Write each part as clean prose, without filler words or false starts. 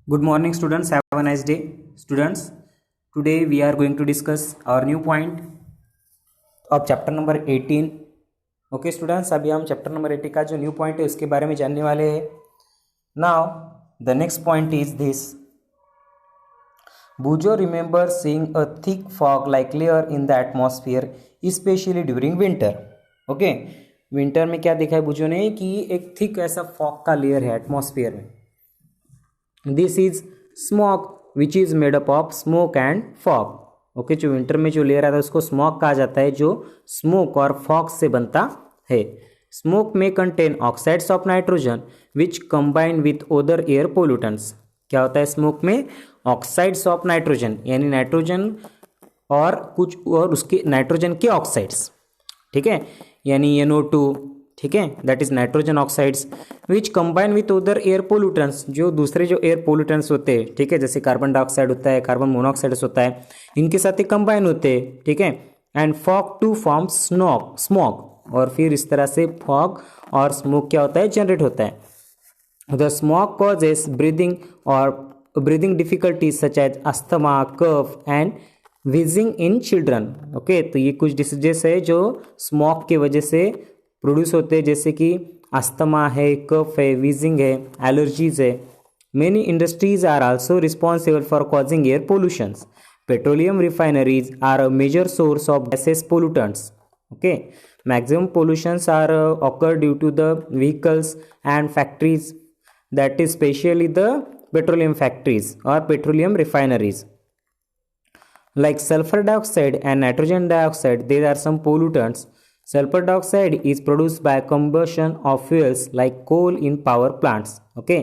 Good morning, students. Have a nice day. Students, today we are going to discuss our new point of chapter number 18. Okay, students, अभी हम chapter number 18 का जो new point है उसके बारे में जानने वाले हैं. Now, the next point is this. Bujo remembers seeing a thick fog-like layer in the atmosphere, especially during winter. Okay, winter में क्या देखा है बुजो ने कि एक थिक ऐसा फॉग का लेयर है एटमॉस्फेयर में. This is smog which is made up of smoke and fog. Okay, जो विंटर में जो लेयर आता है उसको स्मॉग कहा जाता है, जो स्मोक और फॉग से बनता है. स्मोक में contain oxides of nitrogen which combine with other air pollutants. क्या होता है स्मोक में? ऑक्साइड्स ऑफ नाइट्रोजन, यानी नाइट्रोजन और कुछ और उसके नाइट्रोजन के ऑक्साइड्स. ठीक है, यानी NO2. ठीक है, that is nitrogen oxides which combine with other air pollutants. जो दूसरे जो एयर पोल्यूटेंट्स होते हैं, ठीक है, जैसे कार्बन डाइऑक्साइड होता है, कार्बन मोनोऑक्साइड होता है, इनके साथ ही कंबाइन होते हैं. ठीक है, and fog to form smog. और फिर इस तरह से फॉग और स्मोक क्या होता है? जनरेट होता है. द स्मॉग कॉजेस ब्रीदिंग और breathing difficulties such as asthma, cough and wheezing in children. Okay, तो ये कुछ डिसीजेस है जो स्मॉग की वजह से प्रोड्यूस होते हैं, जैसे कि अस्थमा है, कफ है, वीजिंग है, एलर्जीज है. Many industries are also responsible for causing air pollutions. Petroleum refineries are a major source of gases pollutants. Okay, maximum pollutions are occur due to the vehicles and factories, that is specially the petroleum factories और petroleum refineries. Like sulfur dioxide and nitrogen dioxide, there are some pollutants. Sulfur dioxide is produced by combustion of fuels like coal in power plants. Okay,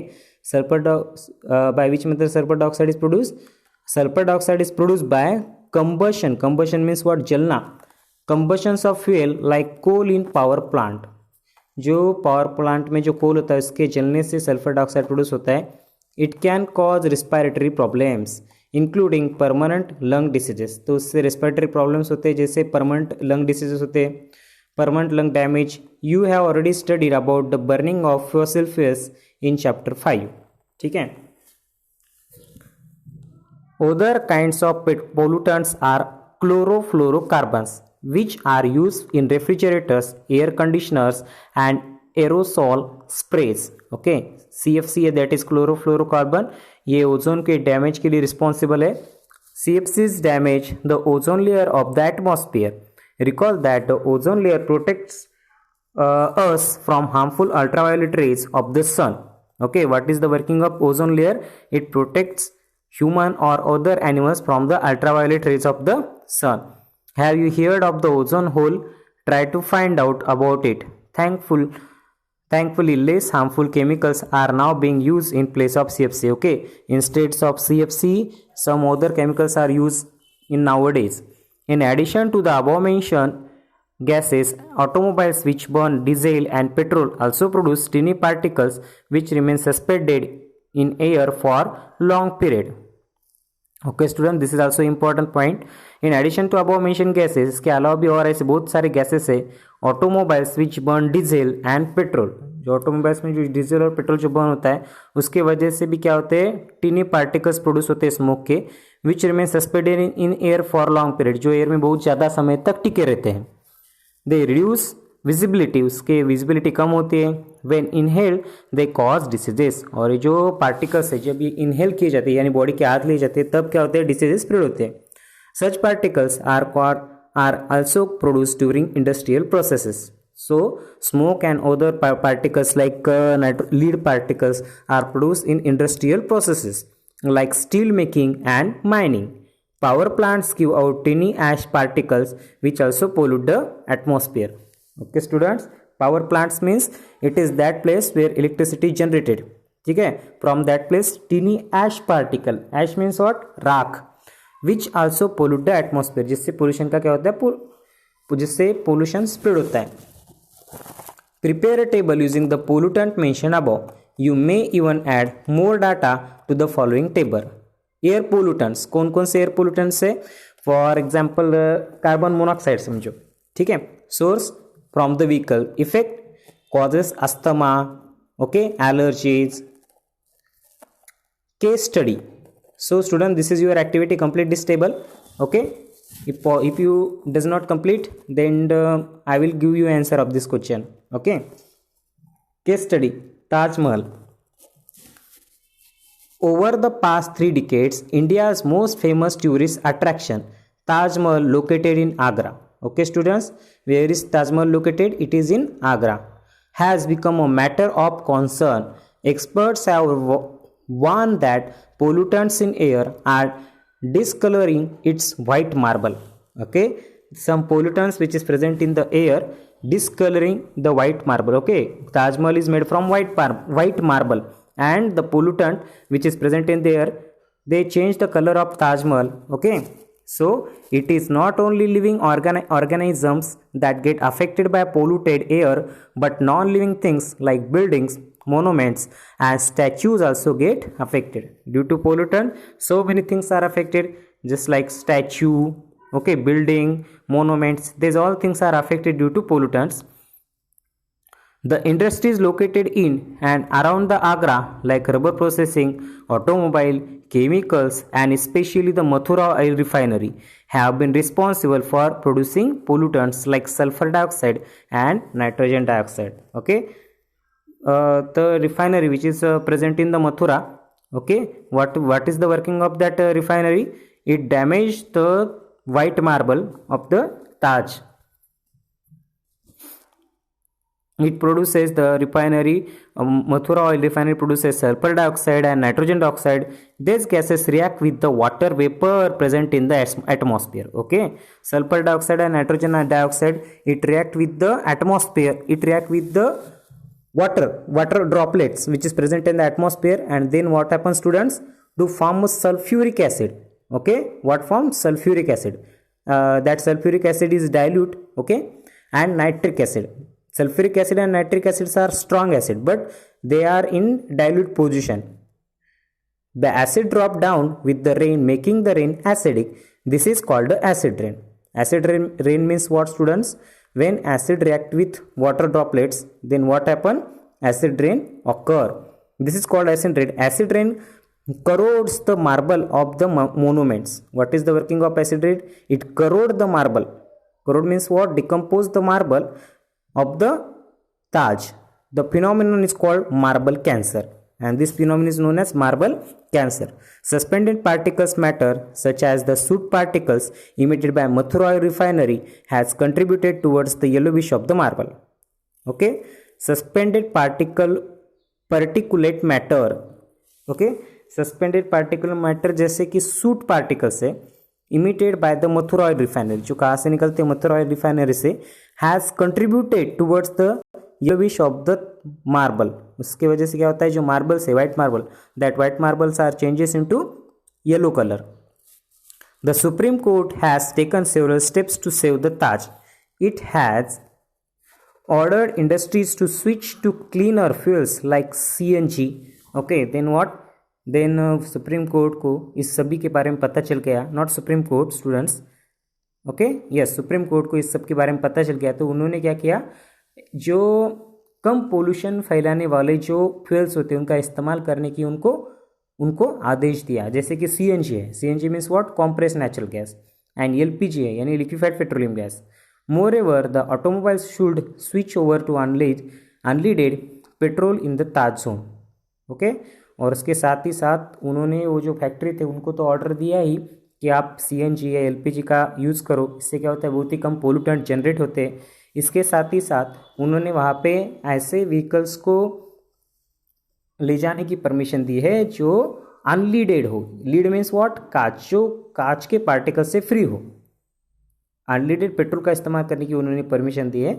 by which method sulfur dioxide is produced? Sulfur dioxide is produced by combustion. Combustion means what? जलना. Combustions of fuel like coal in power plant. जो power plant में जो कोल होता है उसके जलने से sulphur dioxide produce होता है. It can cause respiratory problems including permanent lung diseases. तो उससे रेस्पिरेटरी प्रॉब्लम्स होते हैं, जैसे परमानेंट लंग डिसीजेस होते हैं, permanent lung damage. You have already studied about the burning of fossil fuels in chapter 5. ठीक है. Other kinds of pollutants are chlorofluorocarbons which are used in refrigerators, air conditioners and aerosol sprays. Okay, CFC है, that is chlorofluorocarbon. ये ozone के damage के लिए responsible है. CFCs damage the ozone layer of the atmosphere. Recall that the ozone layer protects us from harmful ultraviolet rays of the sun. Okay, what is the working of ozone layer? It protects human or other animals from the ultraviolet rays of the sun. Have you heard of the ozone hole? Try to find out about it. Thankfully, less harmful chemicals are now being used in place of CFC. Okay, instead of CFC, some other chemicals are used in nowadays. In addition to the above mentioned gases, automobiles which burn diesel and petrol also produce tiny particles which remain suspended in air for long period. Okay student, this is also important point. In addition to above mention gases, इसके अलावा भी और ऐसे बहुत सारे gases है. Automobiles which burn diesel and petrol, जो automobiles में जो डीजल और पेट्रोल जो बर्न होता है उसके वजह से भी क्या होते हैं? टीनी पार्टिकल्स प्रोड्यूस होते हैं स्मोक के, which remain suspended in air for long period, जो एयर में बहुत ज़्यादा समय तक टिके रहते हैं. दे रिड्यूस विजिबिलिटी, उसके विजिबिलिटी कम होती है. When inhaled they cause diseases, और ये जो पार्टिकल्स है जब ये इनहेल किए जाते हैं यानी बॉडी के हाथ लिए जाते हैं तब क्या होते हैं? डिसीजेस स्प्रेड होते हैं. Such particles are also produce during industrial processes. So smoke and other particles like lead particles are produce in industrial processes like steel making and mining. Power plants give out tiny ash particles which also pollute the atmosphere. Okay students, power plants means it is that place where electricity generated. ठीक है, from that place tiny ash particle, ash means what? राख, which also pollute the atmosphere, जिससे pollution का क्या होता है? जिससे pollution spread होता है. Prepare a table using the pollutant mentioned above. You may even add more data to the following table. Air pollutants, कौन कौन से एयर पोल्यूटेंट्स है? फॉर एग्जाम्पल कार्बन मोनोऑक्साइड समझो. ठीक है, source from the vehicle, effect causes asthma, okay, allergies, case study. So student, this is your activity. Complete this table. Okay, if you does not complete, then I will give you answer of this question. Okay, case study. Taj Mahal. Over the past 3 decades, India's most famous tourist attraction, Taj Mahal, located in Agra. Okay students, where is Taj Mahal located? It is in Agra. Has become a matter of concern. Experts have warned that pollutants in air are discoloring its white marble. Okay, some pollutants which is present in the air discoloring the white marble. Okay, Taj Mahal is made from white marble, and the pollutant which is present in the air, they change the color of Taj Mahal. Okay, so it is not only living organisms that get affected by polluted air, but non-living things like buildings, monuments and statues also get affected due to pollutant. So many things are affected, just like statue, okay, building, monuments, these all things are affected due to pollutants. The industries located in and around the Agra, like rubber processing, automobile, chemicals and especially the Mathura oil refinery, have been responsible for producing pollutants like sulfur dioxide and nitrogen dioxide. Okay, the refinery which is present in the Mathura, okay, what is the working of that refinery? It damaged the white marble of the Taj. It produces, the refinery, Mathura oil refinery produces sulfur dioxide and nitrogen dioxide. These gases react with the water vapor present in the atmosphere. Okay, sulfur dioxide and nitrogen dioxide, it react with the atmosphere, it react with the water droplets which is present in the atmosphere, and then what happens students? To form sulfuric acid. Okay, what forms? Sulfuric acid. That sulfuric acid is dilute. Okay, and nitric acid. Sulfuric acid and nitric acids are strong acid, but they are in dilute position. The acid drop down with the rain, making the rain acidic. This is called acid rain. Acid rain means what students? When acid react with water droplets, then what happen? Acid rain occur. This is called acid rain. Acid rain corrodes the marble of the monuments. What is the working of acid rain? It corrode the marble. Corrode means what? Decompose the marble of the Taj. The phenomenon is called marble cancer, and this phenomenon is known as marble cancer. Suspended particles matter such as the soot particles emitted by Mathura oil refinery has contributed towards the yellowish of the marble. Okay, suspended particulate matter. Okay, suspended particulate matter जैसे कि soot particles है, emitted by the Mathura oil refinery, जो कहाँ से निकलते हैं? Mathura oil refinery से, has contributed towards the yellowish of the marble. उसके वजह से क्या होता है? जो मार्बल्स है, white marble, that white marbles are changes into yellow colour. The supreme court has taken several steps to save the Taj. It has ordered industries to switch to cleaner fuels like CNG. Okay, then what? Then supreme court को इस सभी के बारे में पता चल गया. Not supreme court students, okay, yes, supreme court को इस सब के बारे में पता चल गया. तो उन्होंने क्या किया? जो कम पोल्यूशन फैलाने वाले जो फ्यूल्स होते हैं उनका इस्तेमाल करने की उनको आदेश दिया. जैसे कि CNG है. CNG means what? Compress natural gas. And LPG है, यानी liquefied petroleum gas. Moreover, the automobiles should switch over to unleaded petrol in the Taj zone. Okay? और उसके साथ ही साथ उन्होंने वो जो फैक्ट्री थे उनको तो ऑर्डर दिया ही कि आप CNG या LPG का यूज़ करो. इससे क्या होता है? बहुत ही कम पोल्यूटेंट जनरेट होते हैं. इसके साथ ही साथ उन्होंने वहाँ पे ऐसे व्हीकल्स को ले जाने की परमिशन दी है जो अनलीडेड हो. Lead means what? कांच, जो कांच के पार्टिकल से फ्री हो. अनलीडेड पेट्रोल का इस्तेमाल करने की उन्होंने परमिशन दी है,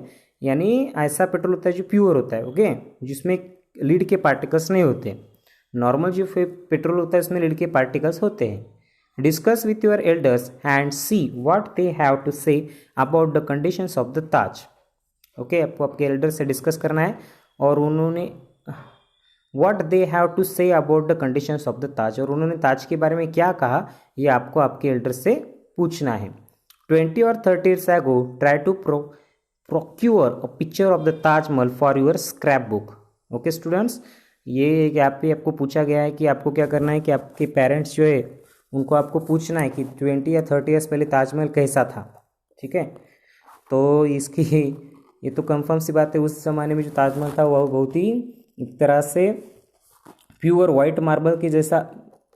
यानी ऐसा पेट्रोल होता है जो प्योर होता है. ओके, जिसमें लीड के पार्टिकल्स नहीं होते. नॉर्मल जो पेट्रोल होता है उसमें लीड के पार्टिकल्स होते हैं. Discuss with your elders and see what they have to say about the conditions of the Taj. Okay, आपको आपके एल्डर से डिस्कस करना है और उन्होंने what they have to say about the conditions of the Taj, और उन्होंने ताज के बारे में क्या कहा ये आपको आपके एल्डर से पूछना है. 20 or 30 years ago, try to procure a picture of the Taj Mahal for your scrapbook. Okay, students. ये यहाँ पे आपको पूछा गया है कि आपको क्या करना है कि आपके पेरेंट्स जो है उनको आपको पूछना है कि 20 या 30 ईयर्स पहले ताजमहल कैसा था, ठीक है। तो इसकी ये तो कंफर्म सी बात है, उस ज़माने में जो ताजमहल था वह बहुत ही एक तरह से प्योर वाइट मार्बल के जैसा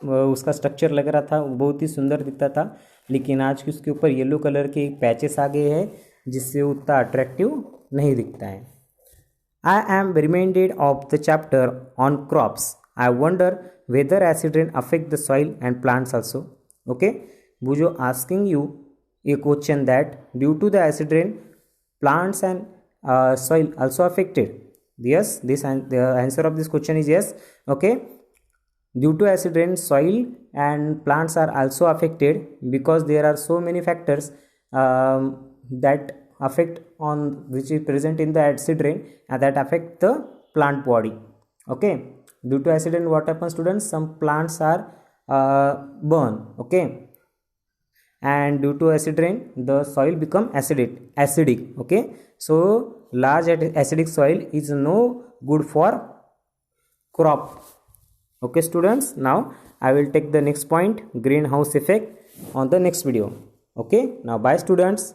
उसका स्ट्रक्चर लग रहा था, बहुत ही सुंदर दिखता था। लेकिन आज की उसके ऊपर येलो कलर के पैचेस आ गए हैं जिससे उतना अट्रैक्टिव नहीं दिखता है। I am reminded of the chapter on crops. I wonder whether acid rain affect the soil and plants also. Okay, Bujo asking you a question that due to the acid rain, plants and soil also affected. Yes, the answer of this question is yes. Okay, due to acid rain, soil and plants are also affected because there are so many factors that affect on which is present in the acid rain and that affect the plant body. Okay, due to acid rain what happens students, some plants are burn, okay, and due to acid rain the soil become acidic, okay. So large acidic soil is no good for crop. Okay students, now I will take the next point, greenhouse effect, on the next video. Okay, now bye students.